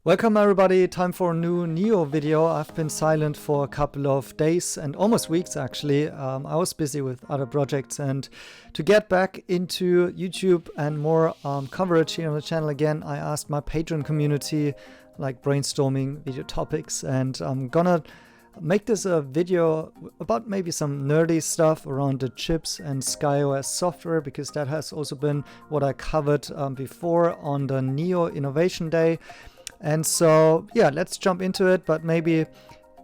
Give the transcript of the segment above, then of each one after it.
Welcome everybody, time for a new NIO video. I've been silent for a couple of days and almost weeks actually. I was busy with other projects, and to get back into YouTube and more coverage here on the channel again, I asked my Patreon community, like brainstorming video topics, and I'm gonna make this a video about maybe some nerdy stuff around the chips and SkyOS software, because that has also been what I covered before on the NIO Innovation Day. And so, yeah, let's jump into it. But maybe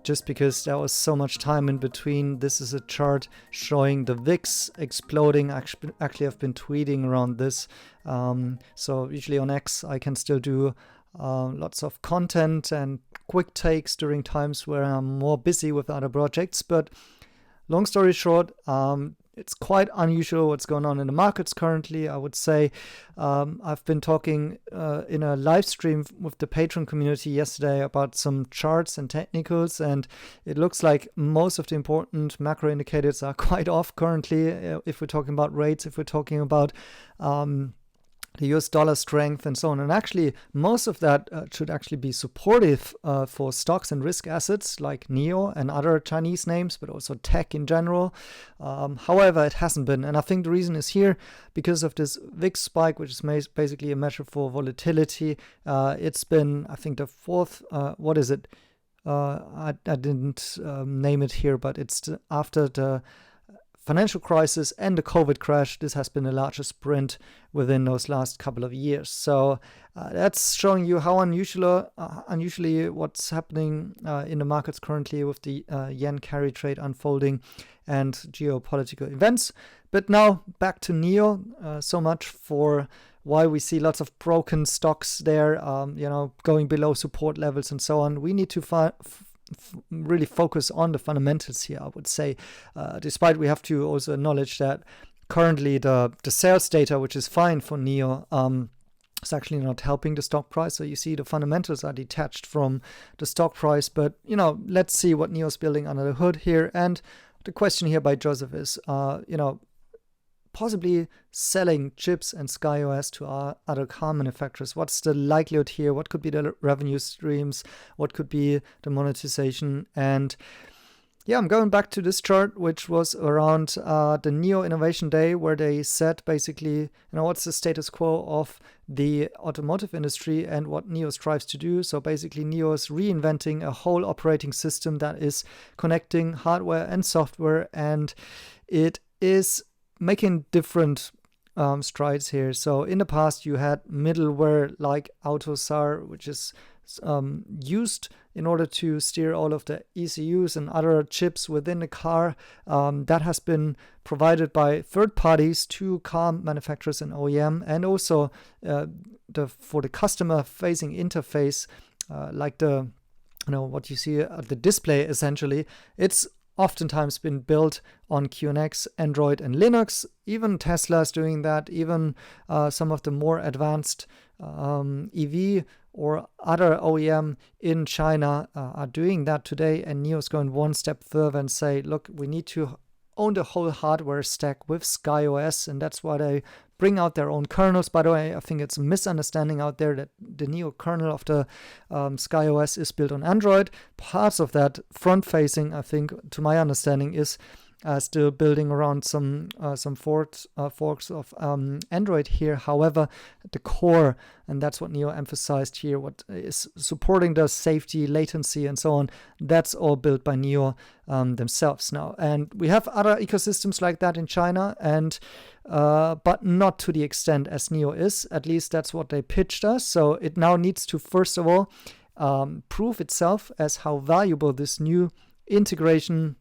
just because there was so much time in between, this is a chart showing the VIX exploding. Actually, I've been tweeting around this. So usually on X, I can still do lots of content and quick takes during times where I'm more busy with other projects. But long story short, it's quite unusual what's going on in the markets currently, I would say. I've been talking in a live stream with the Patreon community yesterday about some charts and technicals, and it looks like most of the important macro indicators are quite off currently. If we're talking about rates, if we're talking about the US dollar strength and so on. And actually, most of that should actually be supportive for stocks and risk assets like NIO and other Chinese names, but also tech in general. However, it hasn't been. And I think the reason is here because of this VIX spike, which is basically a measure for volatility. It's been, I think, the fourth, what is it? I didn't name it here, but it's after the financial crisis and the COVID crash. This has been the largest sprint within those last couple of years. So that's showing you how unusually what's happening in the markets currently with the yen carry trade unfolding and geopolitical events. But now back to NIO. So much for why we see lots of broken stocks there, going below support levels and so on. We need to really focus on the fundamentals here, I would say, despite we have to also acknowledge that currently the sales data, which is fine for NIO, is actually not helping the stock price. So you see the fundamentals are detached from the stock price. But, let's see what NIO is building under the hood here. And the question here by Joseph is, possibly selling chips and SkyOS to other car manufacturers. What's the likelihood here? What could be the revenue streams? What could be the monetization? And yeah, I'm going back to this chart, which was around the NIO Innovation Day, where they said basically, what's the status quo of the automotive industry and what NIO strives to do. So basically, NIO is reinventing a whole operating system that is connecting hardware and software, and it is making different strides here. So in the past, you had middleware like AutoSAR, which is used in order to steer all of the ECUs and other chips within the car. That has been provided by third parties to car manufacturers and OEM, and also for the customer-facing interface, like what you see at the display. Essentially, it's oftentimes been built on QNX, Android, and Linux. Even Tesla is doing that. Even some of the more advanced EV or other OEM in China are doing that today. And NIO is going one step further and say, look, we need to own the whole hardware stack with SkyOS, and that's why they bring out their own kernels. By the way, I think it's a misunderstanding out there that the NIO kernel of the SkyOS is built on Android. Parts of that front-facing, I think, to my understanding, is still building around some forks of Android here. However, the core, and that's what NIO emphasized here, what is supporting the safety, latency, and so on, that's all built by NIO themselves now. And we have other ecosystems like that in China, and but not to the extent as NIO is. At least that's what they pitched us. So it now needs to, first of all, prove itself as how valuable this new integration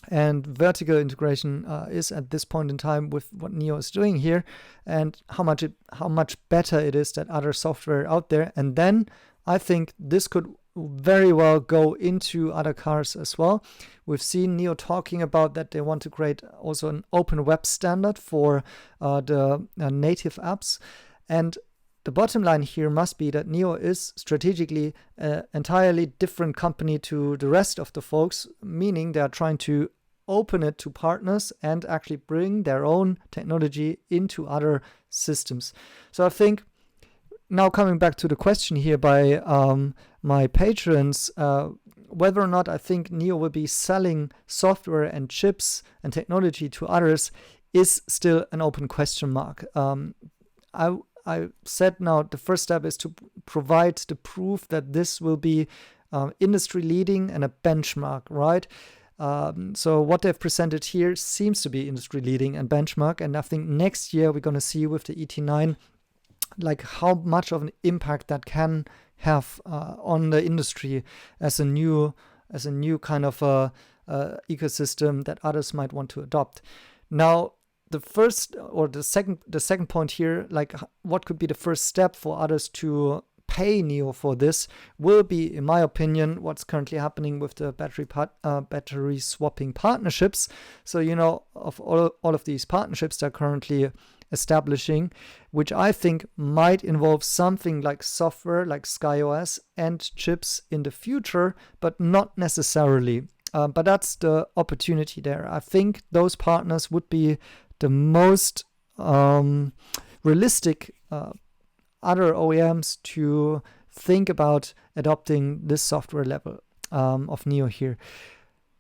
and vertical integration is at this point in time with what NIO is doing here, and how much better it is than other software out there. And then I think this could very well go into other cars as well. We've seen NIO talking about that they want to create also an open web standard for the native apps. And the bottom line here must be that NIO is strategically an entirely different company to the rest of the folks, meaning they are trying to open it to partners and actually bring their own technology into other systems. So I think now coming back to the question here by my patrons, whether or not I think NIO will be selling software and chips and technology to others is still an open question mark. I said now the first step is to provide the proof that this will be industry leading and a benchmark, right? So what they've presented here seems to be industry leading and benchmark. And I think next year we're going to see with the ET9 like how much of an impact that can have on the industry as a new kind of ecosystem that others might want to adopt. Now, the second point here, like what could be the first step for others to pay NIO for this, will be, in my opinion, what's currently happening with the battery swapping partnerships. So, of all of these partnerships they're currently establishing, which I think might involve something like software, like SkyOS and chips in the future, but not necessarily. But that's the opportunity there. I think those partners would be the most realistic other OEMs to think about adopting this software level of NIO here.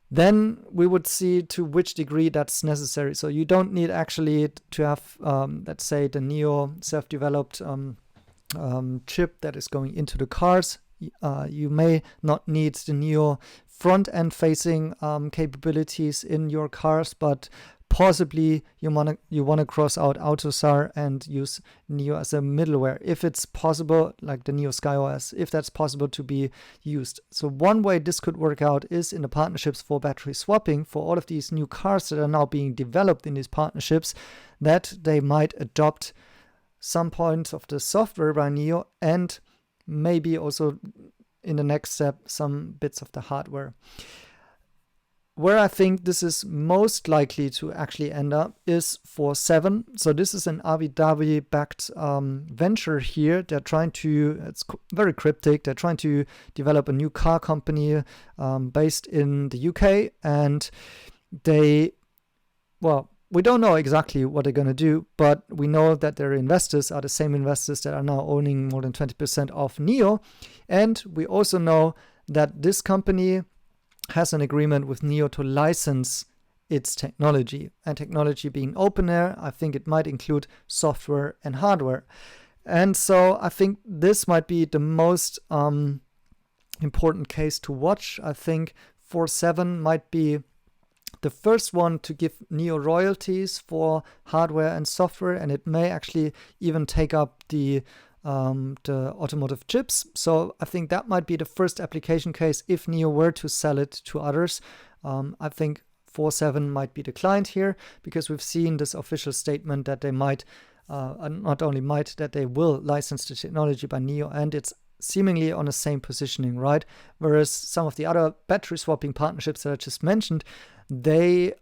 Then we would see to which degree that's necessary. So you don't need actually to have, let's say, the NIO self-developed chip that is going into the cars. You may not need the NIO front-end facing capabilities in your cars, but possibly you want to cross out AutoSAR and use NIO as a middleware, if it's possible, like the NIO SkyOS, if that's possible to be used. So one way this could work out is in the partnerships for battery swapping for all of these new cars that are now being developed in these partnerships, that they might adopt some points of the software by NIO and maybe also in the next step some bits of the hardware. Where I think this is most likely to actually end up is Forseven. So this is an Abu Dhabi-backed venture here. They're trying to, it's very cryptic, they're trying to develop a new car company based in the UK. And we don't know exactly what they're going to do, but we know that their investors are the same investors that are now owning more than 20% of NIO. And we also know that this company has an agreement with NIO to license its technology. And technology being open there, I think it might include software and hardware. And so I think this might be the most important case to watch. I think Forseven might be the first one to give NIO royalties for hardware and software, and it may actually even take up the automotive chips. So I think that might be the first application case if NIO were to sell it to others. I think Forseven might be the client here, because we've seen this official statement that they might, not only might, that they will license the technology by NIO, and it's seemingly on the same positioning, right? Whereas some of the other battery swapping partnerships that I just mentioned, they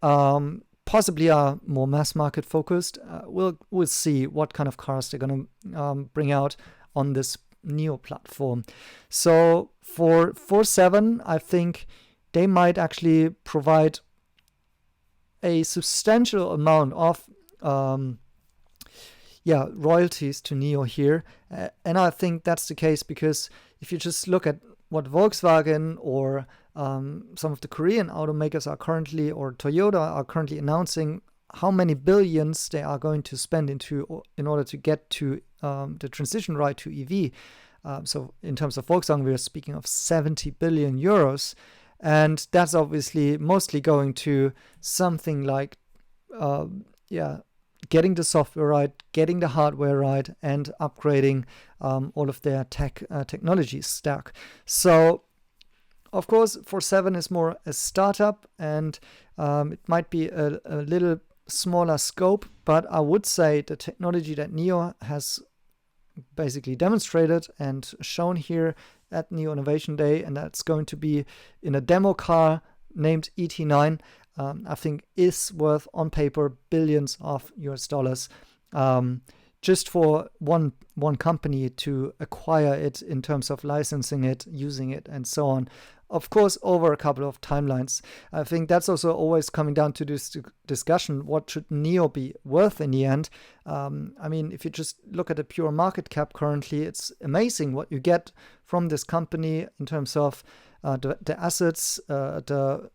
possibly are more mass market focused. We'll see what kind of cars they're going to bring out on this NIO platform. So for Forseven, I think they might actually provide a substantial amount of royalties to NIO here. And I think that's the case because if you just look at what Volkswagen or some of the Korean automakers are currently, or Toyota are currently announcing how many billions they are going to spend in order to get to the transition right to EV. So in terms of Volkswagen, we are speaking of 70 billion euros. And that's obviously mostly going to something like, getting the software right, getting the hardware right, and upgrading all of their technology stack. So, of course, Forseven is more a startup, and it might be a little smaller scope, but I would say the technology that NIO has basically demonstrated and shown here at NIO Innovation Day, and that's going to be in a demo car named ET9, I think is worth on paper billions of US dollars just for one company to acquire it in terms of licensing it, using it, and so on. Of course, over a couple of timelines. I think that's also always coming down to this discussion. What should NIO be worth in the end? I mean, if you just look at the pure market cap currently, it's amazing what you get from this company in terms of the assets, the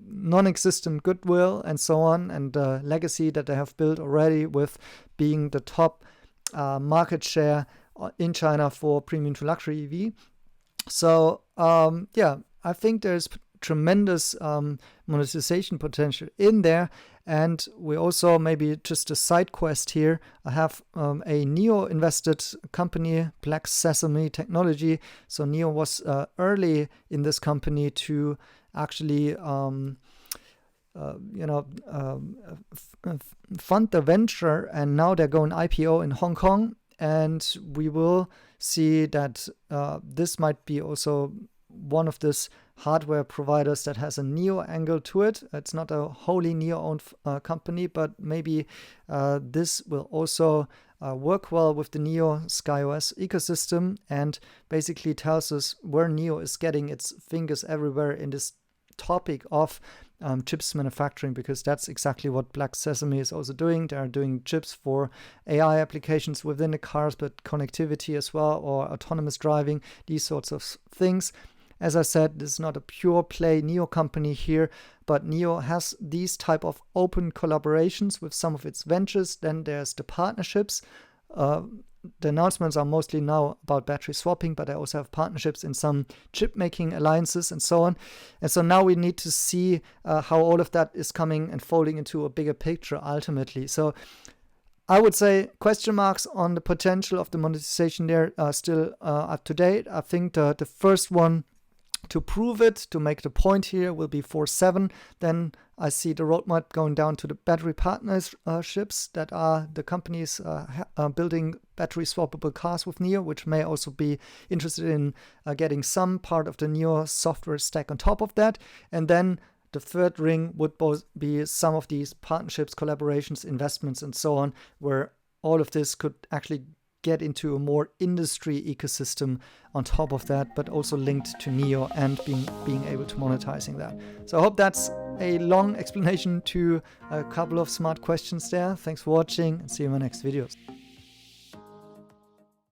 non-existent goodwill, and so on, and the legacy that they have built already with being the top market share in China for premium to luxury EV. So yeah, I think there's tremendous monetization potential in there. And we also, maybe just a side quest here, I have a NIO invested company, Black Sesame Technology. So NIO was early in this company to actually fund the venture, and now they're going IPO in Hong Kong. And we will see that this might be also one of these hardware providers that has a NIO angle to it. It's not a wholly NIO-owned company, but maybe this will also work well with the NIO SkyOS ecosystem, and basically tells us where NIO is getting its fingers everywhere in this topic of chips manufacturing, because that's exactly what Black Sesame is also doing. They are doing chips for AI applications within the cars, but connectivity as well, or autonomous driving, these sorts of things. As I said, this is not a pure play NIO company here, but NIO has these type of open collaborations with some of its ventures. Then there's the partnerships. The announcements are mostly now about battery swapping, but I also have partnerships in some chip making alliances and so on. And so now we need to see how all of that is coming and folding into a bigger picture ultimately. So I would say question marks on the potential of the monetization there are still up to date. I think the first one to prove it, to make the point here, will be Forseven. Then I see the roadmap going down to the battery partnerships that are the companies building battery swappable cars with NIO, which may also be interested in getting some part of the NIO software stack on top of that. And then the third ring would both be some of these partnerships, collaborations, investments, and so on, where all of this could actually get into a more industry ecosystem on top of that, but also linked to NIO and being able to monetizing that. So I hope that's a long explanation to a couple of smart questions there. Thanks for watching, and see you in my next videos.